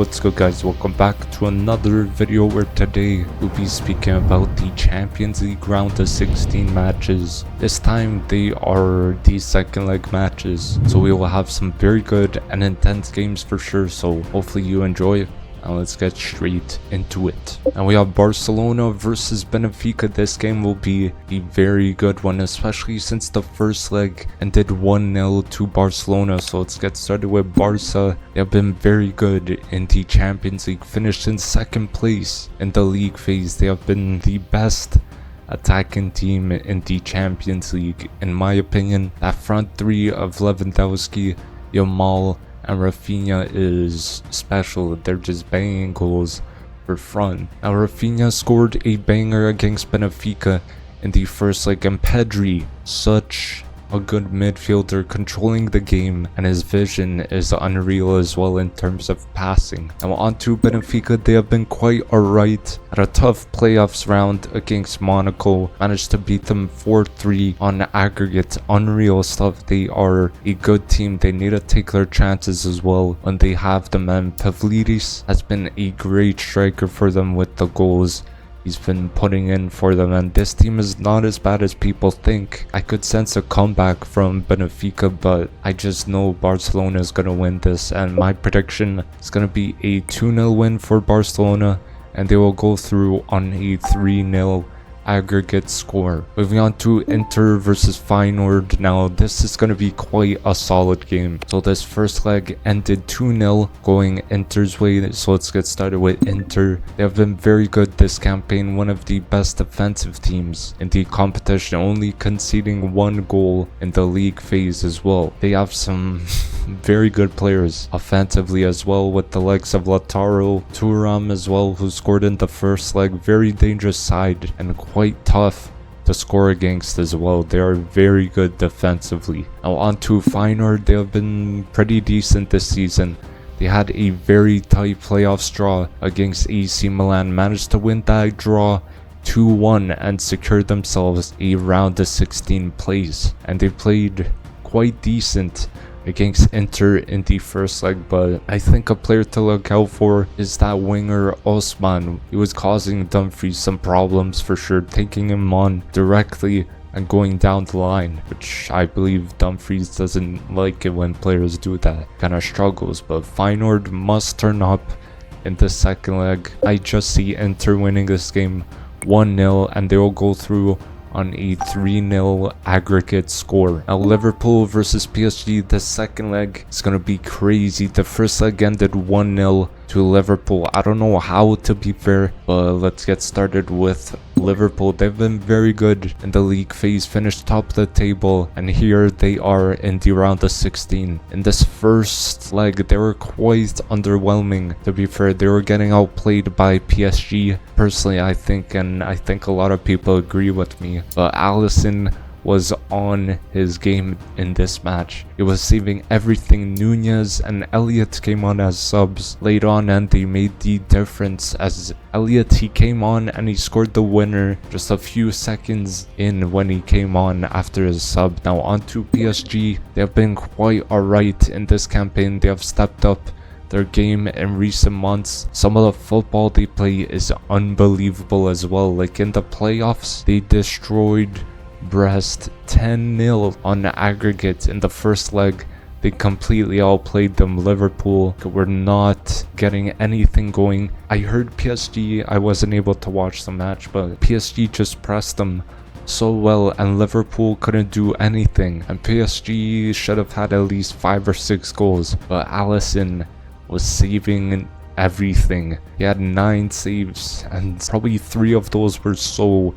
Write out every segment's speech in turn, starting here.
what's good guys, welcome back to another video where today we'll be speaking about the Champions League round of 16 matches. This time they are the second leg matches, so we will have some very good and intense games for sure, so hopefully you enjoy. Now let's get straight into it. And we have Barcelona versus Benfica. This game will be a very good one, especially since the first leg ended 1-0 to Barcelona. So let's get started with Barca. They have been very good in the Champions League, finished in second place in the league phase. They have been the best attacking team in the Champions League, in my opinion. That front three of Lewandowski, Yamal, and Rafinha is special. They're just banging goals for fun. Now Rafinha scored a banger against Benfica in the first leg, and Pedri, such a good midfielder, controlling the game, and his vision is unreal as well in terms of passing. Now on to Benfica. They have been quite alright at a tough playoffs round against Monaco, managed to beat them 4-3 on aggregate. Unreal stuff. They are a good team. They need to take their chances as well when they have them, and Pavlidis has been a great striker for them with the goals he's been putting in for them, and this team is not as bad as people think. I could sense a comeback from Benfica, but I just know Barcelona is going to win this, and my prediction is going to be a 2-0 win for Barcelona, and they will go through on a 3-0 aggregate score. Moving on to Inter versus Feyenoord. Now this is going to be quite a solid game. So this first leg ended 2-0 going Inter's way, so let's get started with Inter. They have been very good this campaign, one of the best defensive teams in the competition, only conceding 1 goal in the league phase as well. They have some very good players offensively as well, with the likes of Lautaro, Thuram as well, who scored in the first leg. Very dangerous side and quite tough to score against as well. They are very good defensively. Now on to Feyenoord. They have been pretty decent this season. They had a very tight playoffs draw against AC Milan, managed to win that draw 2-1 and secured themselves a round of 16 place, and they played quite decent against Inter in the first leg. But I think a player to look out for is that winger Osman. He was causing Dumfries some problems for sure, taking him on directly and going down the line, which I believe Dumfries doesn't like it when players do that, kind of struggles. But Feyenoord must turn up in the second leg. I just see Inter winning this game 1-0, and they will go through on a 3-0 aggregate score. Now Liverpool versus PSG. The second leg is going to be crazy. The first leg ended 1-0 to Liverpool. I don't know how, to be fair, but let's get started with Liverpool. They've been very good in the league phase, finished top of the table, and here they are in the round of 16. In this first leg they were quite underwhelming, to be fair. They were getting outplayed by PSG, personally I think, and I think a lot of people agree with me. But Alisson was on his game in this match. He was saving everything. Nunez and Elliott came on as subs late on, and they made the difference. As Elliott, he came on and he scored the winner just a few seconds in when he came on after his sub. Now on to PSG. They have been quite alright in this campaign. They have stepped up their game in recent months. Some of the football they play is unbelievable as well. Like in the playoffs, they destroyed Brest 10-0 on aggregate in the first leg. They completely outplayed them. Liverpool were not getting anything going. I heard PSG, I wasn't able to watch the match, but PSG just pressed them so well and Liverpool couldn't do anything, and PSG should have had at least 5 or 6 goals, but Alisson was saving everything. He had 9 saves, and probably 3 of those were so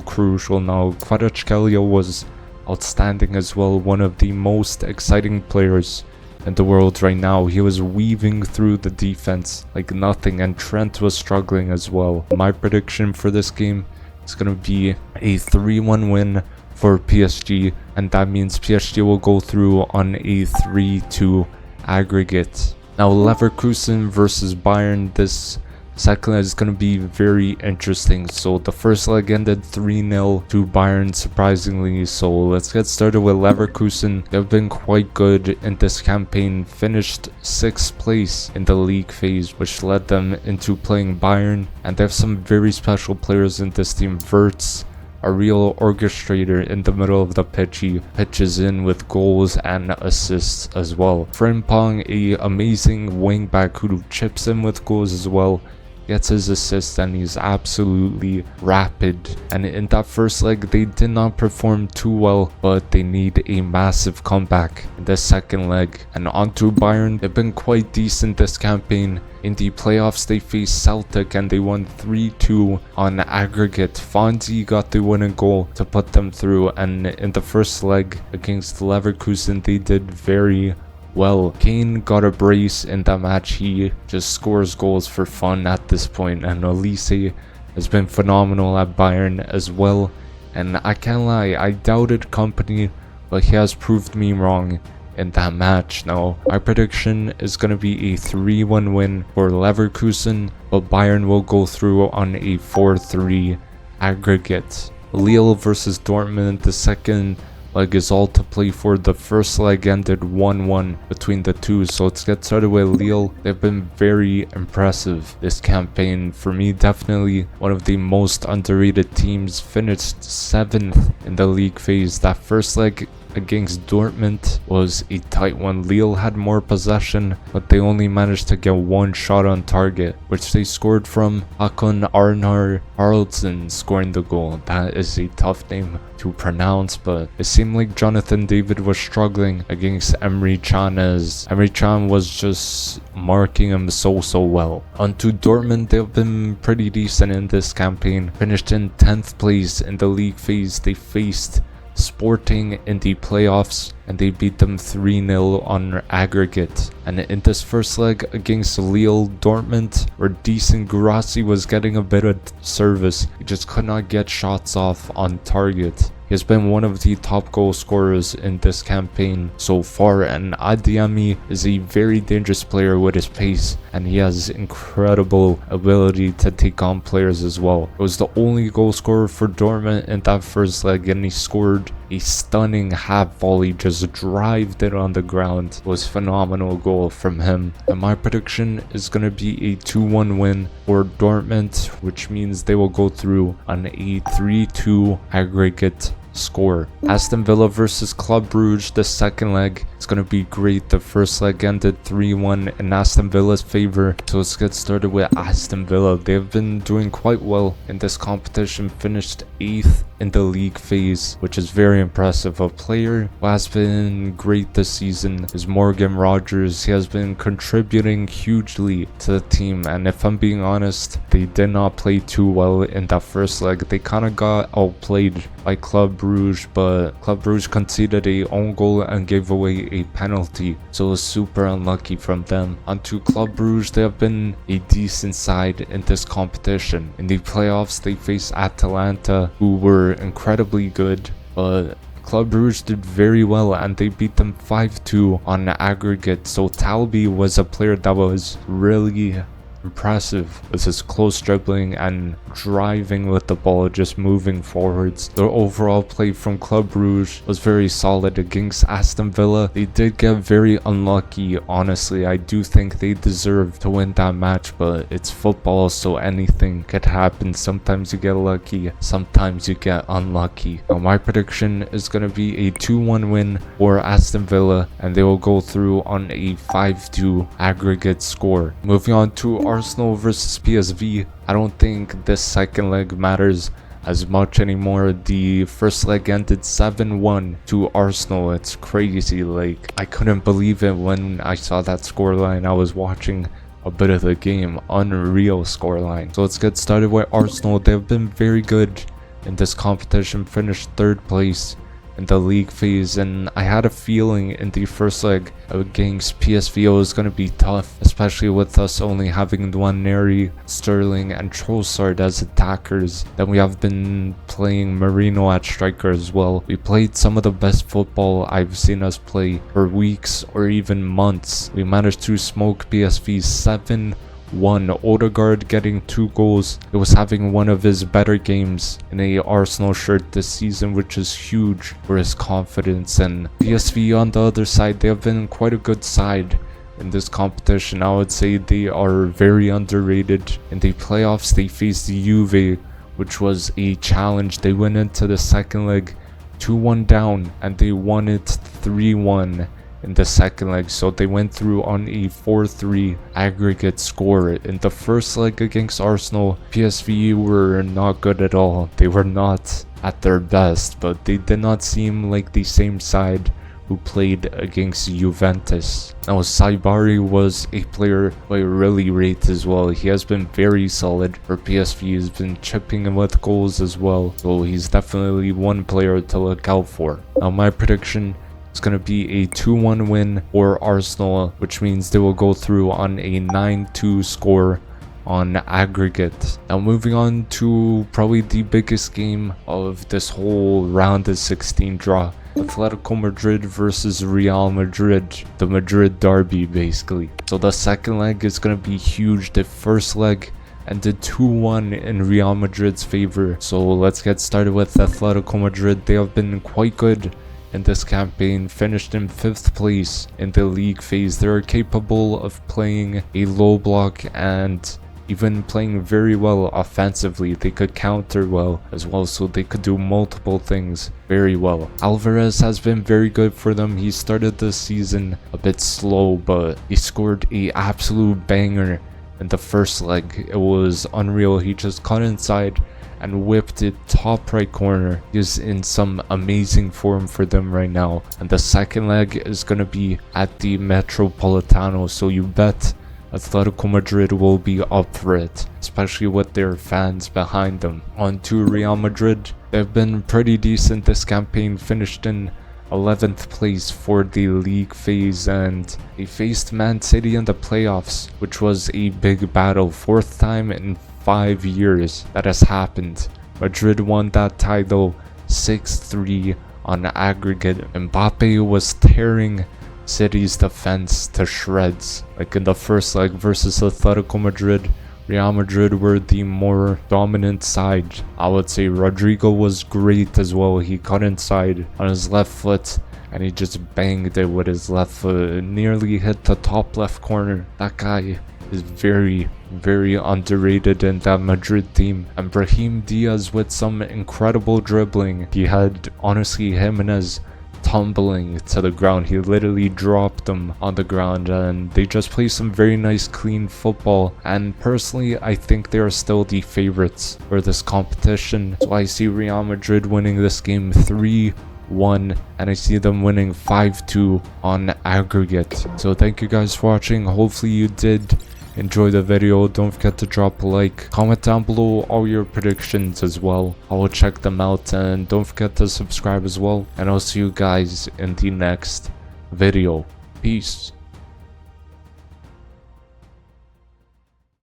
crucial. Now Kvaratskhelia was outstanding as well, one of the most exciting players in the world right now. He was weaving through the defense like nothing, and Trent was struggling as well. My prediction for this game is going to be a 3-1 win for PSG, and that means PSG will go through on a 3-2 aggregate. Now Leverkusen versus Bayern. This Second leg is going to be very interesting. So the first leg ended 3-0 to Bayern, surprisingly. So let's get started with Leverkusen. They've been quite good in this campaign, finished 6th place in the league phase, which led them into playing Bayern. And they have some very special players in this team. Wirtz, a real orchestrator in the middle of the pitch. He pitches in with goals and assists as well. Frimpong, a amazing wingback who chips in with goals as well, gets his assist, and he's absolutely rapid. And in that first leg they did not perform too well, but they need a massive comeback in the second leg. And on to Bayern. They've been quite decent this campaign. In the playoffs they faced Celtic and they won 3-2 on aggregate. Fonzie got the winning goal to put them through, and in the first leg against Leverkusen they did very well. Kane got a brace in that match. He just scores goals for fun at this point, and Olise has been phenomenal at Bayern as well. And I can't lie, I doubted Kompany, but he has proved me wrong in that match. Now my prediction is going to be a 3-1 win for Leverkusen, but Bayern will go through on a 4-3 aggregate. Lille versus Dortmund. The second leg is all to play for. The first leg ended 1-1 between the two. So let's get started with Lille. They've been very impressive this campaign. For me, definitely one of the most underrated teams. Finished 7th in the league phase. That first leg against Dortmund was a tight one. Lille had more possession, but they only managed to get one shot on target, which they scored from Håkon Arnar Haraldsson scoring the goal. That is a tough name to pronounce, but it seemed like Jonathan David was struggling against Emre Can, as Emre Can was just marking him so well. On to Dortmund. They've been pretty decent in this campaign. Finished in 10th place in the league phase. They faced Sporting in the playoffs and they beat them 3-0 on aggregate. And in this first leg against Lille, Dortmund were decent. Guirassy was getting a bit of service. He just could not get shots off on target. He has been one of the top goal scorers in this campaign so far, and Adeyemi is a very dangerous player with his pace, and he has incredible ability to take on players as well. He was the only goal scorer for Dortmund in that first leg, and he scored a stunning half volley, just drived it on the ground. It was a phenomenal goal from him. And my prediction is going to be a 2-1 win for Dortmund, which means they will go through on a 3-2 aggregate score. Aston Villa versus Club Brugge. The second leg is going to be great. The first leg ended 3-1 in Aston Villa's favor. So let's get started with Aston Villa. They've been doing quite well in this competition. Finished 8th in the league phase, which is very impressive. A player who has been great this season is Morgan Rogers. He has been contributing hugely to the team, and if I'm being honest, they did not play too well in that first leg. They kind of got outplayed by Club Brugge, but Club Brugge conceded a own goal and gave away a penalty, so it was super unlucky from them. Onto Club Brugge. They have been a decent side in this competition. In the playoffs they faced Atalanta, who were incredibly good, but Club Brugge did very well and they beat them 5-2 on aggregate. So Talbi was a player that was really impressive with his close dribbling and driving with the ball, just moving forwards. Their overall play from Club Brugge was very solid against Aston Villa. They did get very unlucky. Honestly, I do think they deserve to win that match, but it's football, so anything could happen. Sometimes you get lucky, sometimes you get unlucky. Now my prediction is going to be a 2-1 win for Aston Villa, and they will go through on a 5-2 aggregate score. Moving on to Arsenal versus PSV. I don't think this second leg matters as much anymore. The first leg ended 7-1 to Arsenal. It's crazy. Like, I couldn't believe it when I saw that scoreline. I was watching a bit of the game. Unreal scoreline. So let's get started with Arsenal. They've been very good in this competition. Finished 3rd place in the league phase, and I had a feeling in the first leg against PSV it was going to be tough, especially with us only having Nwaneri, Sterling and Trossard as attackers. Then we have been playing Marino at striker as well. We played some of the best football I've seen us play for weeks or even months. We managed to smoke PSV 7-1 1. Odegaard getting 2 goals. It was having one of his better games in a Arsenal shirt this season, which is huge for his confidence. And PSV on the other side, they have been quite a good side in this competition. I would say they are very underrated. In the playoffs, they faced Juve, which was a challenge. They went into the second leg 2-1 down, and they won it 3-1 in the second leg, so they went through on a 4-3 aggregate score. In the first leg against Arsenal, PSV were not good at all. They were not at their best, but they did not seem like the same side who played against Juventus. Now, Saibari was a player who I really rate as well. He has been very solid for PSV. He's been chipping in with goals as well, so he's definitely one player to look out for. Now, my prediction, it's going to be a 2-1 win for Arsenal, which means they will go through on a 9-2 score on aggregate. Now, moving on to probably the biggest game of this whole round of 16 draw. Atletico Madrid versus Real Madrid, the Madrid derby basically. So the second leg is going to be huge. The first leg ended 2-1 in Real Madrid's favor. So let's get started with Atletico Madrid. They have been quite good in this campaign, finished in 5th place in the league phase. They are capable of playing a low block and even playing very well offensively. They could counter well as well, so they could do multiple things very well. Alvarez has been very good for them. He started the season a bit slow, but he scored a absolute banger in the first leg. It was unreal. He just cut inside and whipped it top right corner. He is in some amazing form for them right now. And the second leg is going to be at the Metropolitano, so you bet Atletico Madrid will be up for it, especially with their fans behind them. On to Real Madrid. They've been pretty decent this campaign, finished in 11th place for the league phase, and they faced Man City in the playoffs, which was a big battle. 4th time in 5 years that has happened. Madrid won that title 6-3 on aggregate. Mbappe was tearing City's defense to shreds. Like in the first leg versus Atletico Madrid, Real Madrid were the more dominant side. I would say Rodrigo was great as well. He cut inside on his left foot and he just banged it with his left foot. Nearly hit the top left corner. That guy is very, very underrated in that Madrid team. And Brahim Diaz with some incredible dribbling. He had, honestly, Jimenez tumbling to the ground. He literally dropped them on the ground, and they just play some very nice clean football. And personally, I think they are still the favorites for this competition. So I see Real Madrid winning this game 3-1, and I see them winning 5-2 on aggregate. So thank you guys for watching. Hopefully you did enjoy the video. Don't forget to drop a like, comment down below all your predictions as well. I will check them out, and don't forget to subscribe as well, and I'll see you guys in the next video. Peace.